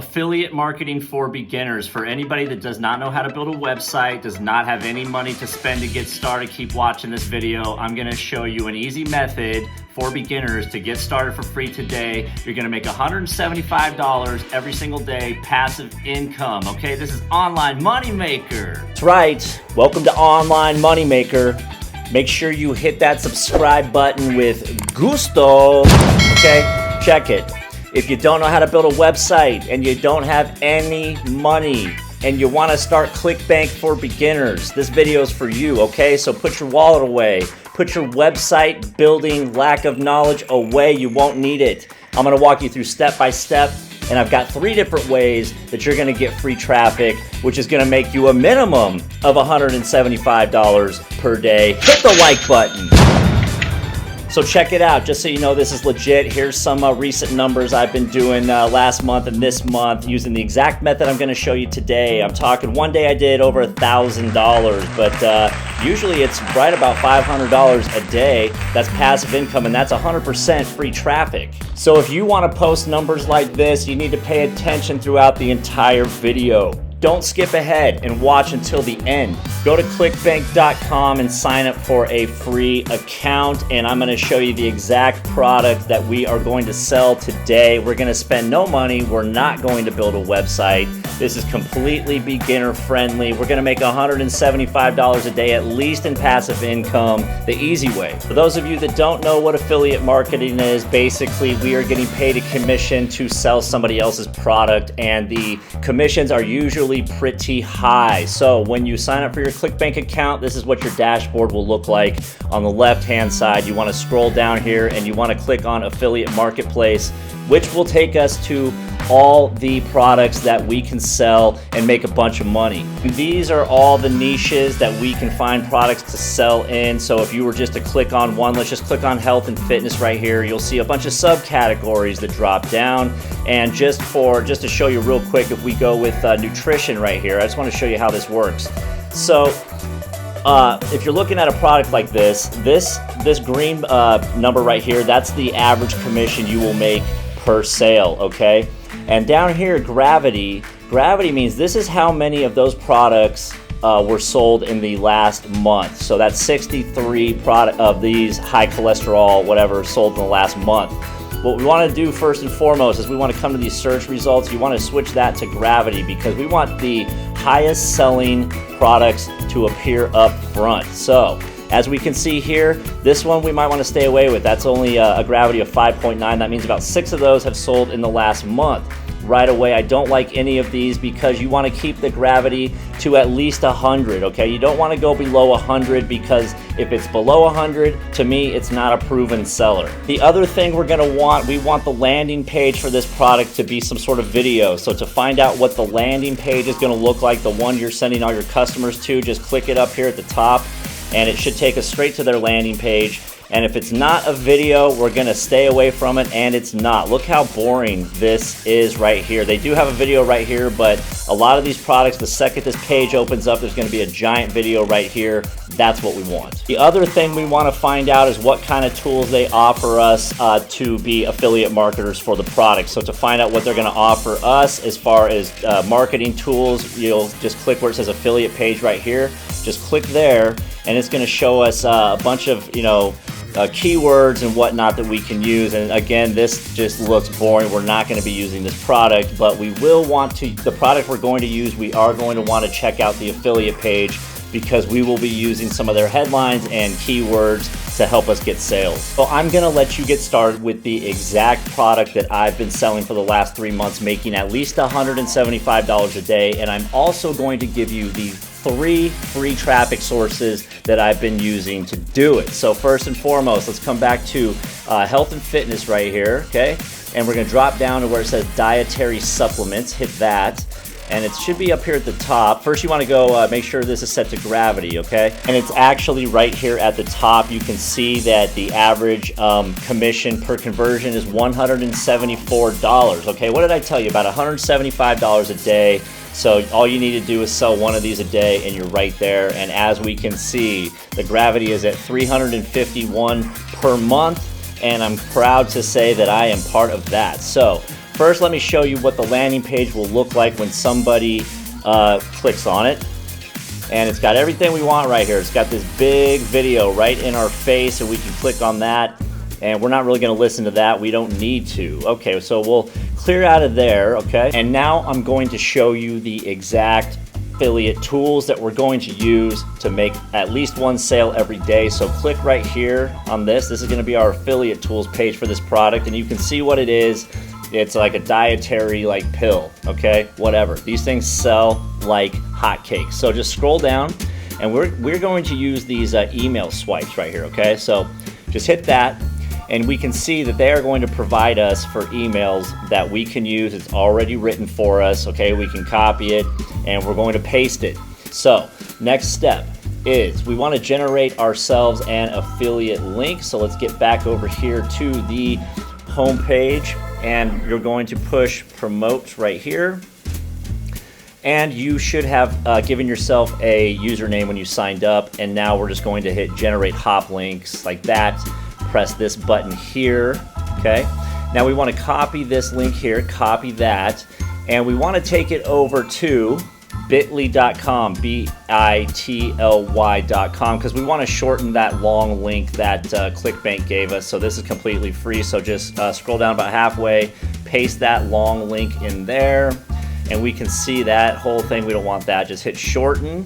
Affiliate marketing for beginners. For anybody that does not know how to build a website, does not have any money to spend to get started, keep watching this video. I'm gonna show you an easy method for beginners to get started for free today. You're gonna make $175 every single day, passive income, okay? This is Online Moneymaker. That's right, welcome to Online Moneymaker. Make sure you hit that subscribe button with gusto, okay? Check it. If you don't know how to build a website and you don't have any money and you want to start ClickBank for beginners, this video is for you, okay? So put your wallet away. Put your website building lack of knowledge away. You won't need it. I'm going to walk you through step by step, and I've got 3 different ways that you're going to get free traffic, which is going to make you a minimum of $175 per day. Hit the like button. So check it out, just so you know this is legit. Here's some recent numbers I've been doing last month and this month using the exact method I'm gonna show you today. I'm talking one day I did over $1,000, but usually it's right about $500 a day. That's passive income, and that's 100% free traffic. So if you wanna post numbers like this, you need to pay attention throughout the entire video. Don't skip ahead and watch until the end. Go to clickbank.com and sign up for a free account, and I'm gonna show you the exact product that we are going to sell today. We're gonna spend no money. We're not going to build a website. This is completely beginner friendly. We're gonna make $175 a day at least in passive income, the easy way. For those of you that don't know what affiliate marketing is, basically we are getting paid a commission to sell somebody else's product, and the commissions are usually pretty high. So when you sign up for your ClickBank account, this is what your dashboard will look like. On the left hand side, you want to scroll down here and you want to click on Affiliate Marketplace, which will take us to all the products that we can sell and make a bunch of money. And these are all the niches that we can find products to sell in. So if you were just to click on one, let's just click on health and fitness right here. You'll see a bunch of subcategories that drop down. And just to show you real quick, if we go with nutrition right here, I just want to show you how this works. So if you're looking at a product like this green number right here, that's the average commission you will make per sale, okay? And down here, gravity means this is how many of those products were sold in the last month. So that's 63 of these high cholesterol, whatever, sold in the last month. What we want to do first and foremost is we want to come to these search results. You want to switch that to gravity because we want the highest selling products to appear up front. So as we can see here, this one we might want to stay away with. That's only a gravity of 5.9. That means about 6 of those have sold in the last month. Right away, I don't like any of these because you want to keep the gravity to at least 100, okay? You don't want to go below 100 because if it's below 100, to me, it's not a proven seller. The other thing we want the landing page for this product to be some sort of video. So to find out what the landing page is going to look like, the one you're sending all your customers to, just click it up here at the top, and it should take us straight to their landing page. And if it's not a video, we're gonna stay away from it, and it's not. Look how boring this is right here. They do have a video right here, but a lot of these products, the second this page opens up, there's gonna be a giant video right here. That's what we want. The other thing we wanna find out is what kind of tools they offer us to be affiliate marketers for the product. So to find out what they're gonna offer us as far as marketing tools, you'll just click where it says affiliate page right here. Just click there, and it's gonna show us a bunch of, keywords and whatnot that we can use. And again, this just looks boring. We're not going to be using this product, but we will want to, the product we're going to use, we are going to want to check out the affiliate page because we will be using some of their headlines and keywords to help us get sales. So I'm going to let you get started with the exact product that I've been selling for the last 3 months, making at least $175 a day. And I'm also going to give you the 3 free traffic sources that I've been using to do it. So first and foremost, let's come back to health and fitness right here, okay? And we're gonna drop down to where it says dietary supplements, hit that. And it should be up here at the top. First you wanna go make sure this is set to gravity, okay? And it's actually right here at the top. You can see that the average commission per conversion is $174, okay? What did I tell you? About $175 a day. So all you need to do is sell one of these a day and you're right there. And as we can see, the gravity is at 351 per month, and I'm proud to say that I am part of that. So first, let me show you what the landing page will look like when somebody clicks on it. And it's got everything we want right here. It's got this big video right in our face, and we can click on that. And we're not really going to listen to that. We don't need to. Okay, so we'll clear out of there, okay? And now I'm going to show you the exact affiliate tools that we're going to use to make at least one sale every day. So click right here on this. This is going to be our affiliate tools page for this product, and you can see what it is. It's like a dietary like pill, okay? Whatever. These things sell like hotcakes. So just scroll down, and we're going to use these email swipes right here, okay? So just hit that, and we can see that they are going to provide us for emails that we can use. It's already written for us, okay? We can copy it, and we're going to paste it. So next step is we want to generate ourselves an affiliate link. So let's get back over here to the home page, and you're going to push promote right here. And you should have given yourself a username when you signed up, and now we're just going to hit generate hop links like that. Press this button here, okay? Now we want to copy this link here, copy that, and we want to take it over to bit.ly.com, bit.ly.com, because we want to shorten that long link that ClickBank gave us. So this is completely free, so just scroll down about halfway, paste that long link in there, and we can see that whole thing. We don't want that. Just hit shorten.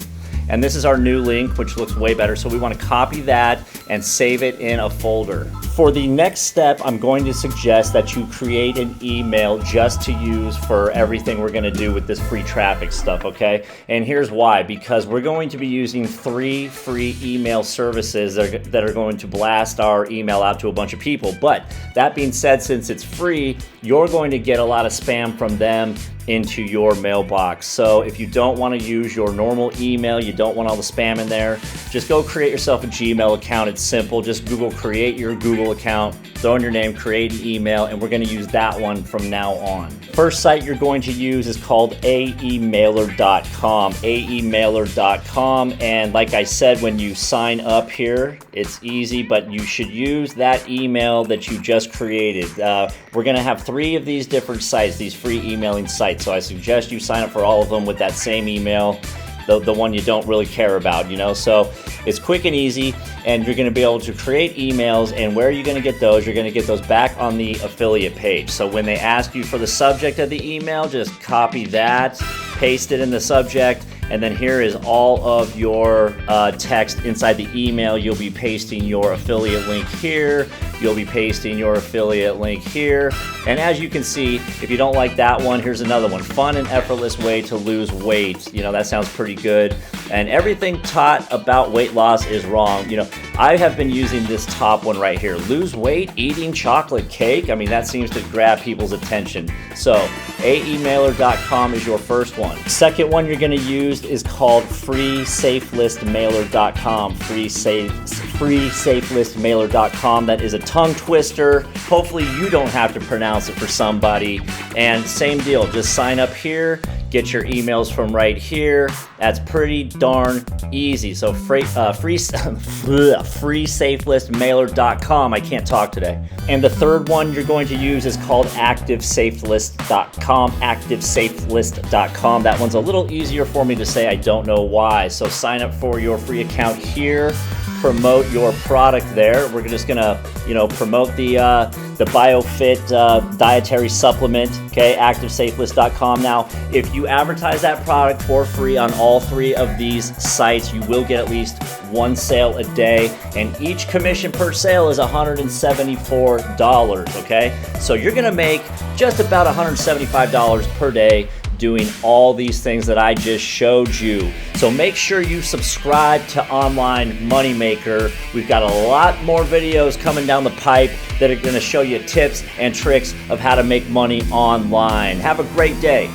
And this is our new link, which looks way better. So we want to copy that and save it in a folder. For the next step, I'm going to suggest that you create an email just to use for everything we're going to do with this free traffic stuff, okay? And here's why. Because we're going to be using 3 free email services that are going to blast our email out to a bunch of people. But that being said, since it's free, you're going to get a lot of spam from them into your mailbox. So if you don't want to use your normal email, you don't want all the spam in there, just go create yourself a Gmail account. It's simple. Just Google create your Google account, throw in your name, create an email, and we're going to use that one from now on. First site you're going to use is called aemailer.com, aemailer.com, and like I said, when you sign up here, it's easy, but you should use that email that you just created. We're going to have 3 of these different sites, these free emailing sites. So I suggest you sign up for all of them with that same email, the one you don't really care about, you know. So it's quick and easy, and you're going to be able to create emails. And where are you going to get those? You're going to get those back on the affiliate page. So when they ask you for the subject of the email, just copy that, paste it in the subject, and then here is all of your text inside the email. You'll be pasting your affiliate link here. You'll be pasting your affiliate link here. And as you can see, if you don't like that one, here's another one. Fun and effortless way to lose weight. You know, that sounds pretty good. And everything taught about weight loss is wrong. You know, I have been using this top one right here. Lose weight eating chocolate cake. I mean, that seems to grab people's attention. So aemailer.com is your first one. Second one you're going to use is called freesafelistmailer.com. Freesafelistmailer.com. That is a tongue twister. Hopefully you don't have to pronounce it for somebody. And same deal, just sign up here, get your emails from right here. That's pretty darn easy. So freesafelistmailer.com. I can't talk today. And the third one you're going to use is called activesafelist.com. Activesafelist.com. That one's a little easier for me to say. I don't know why. So sign up for your free account here. Promote your product there. We're just gonna, promote the BioFit dietary supplement. Okay, activesafelist.com. Now, if you advertise that product for free on all 3 of these sites, you will get at least 1 sale a day, and each commission per sale is $174. Okay, so you're gonna make just about $175 per day doing all these things that I just showed you. So make sure you subscribe to Online Moneymaker. We've got a lot more videos coming down the pipe that are going to show you tips and tricks of how to make money online. Have a great day.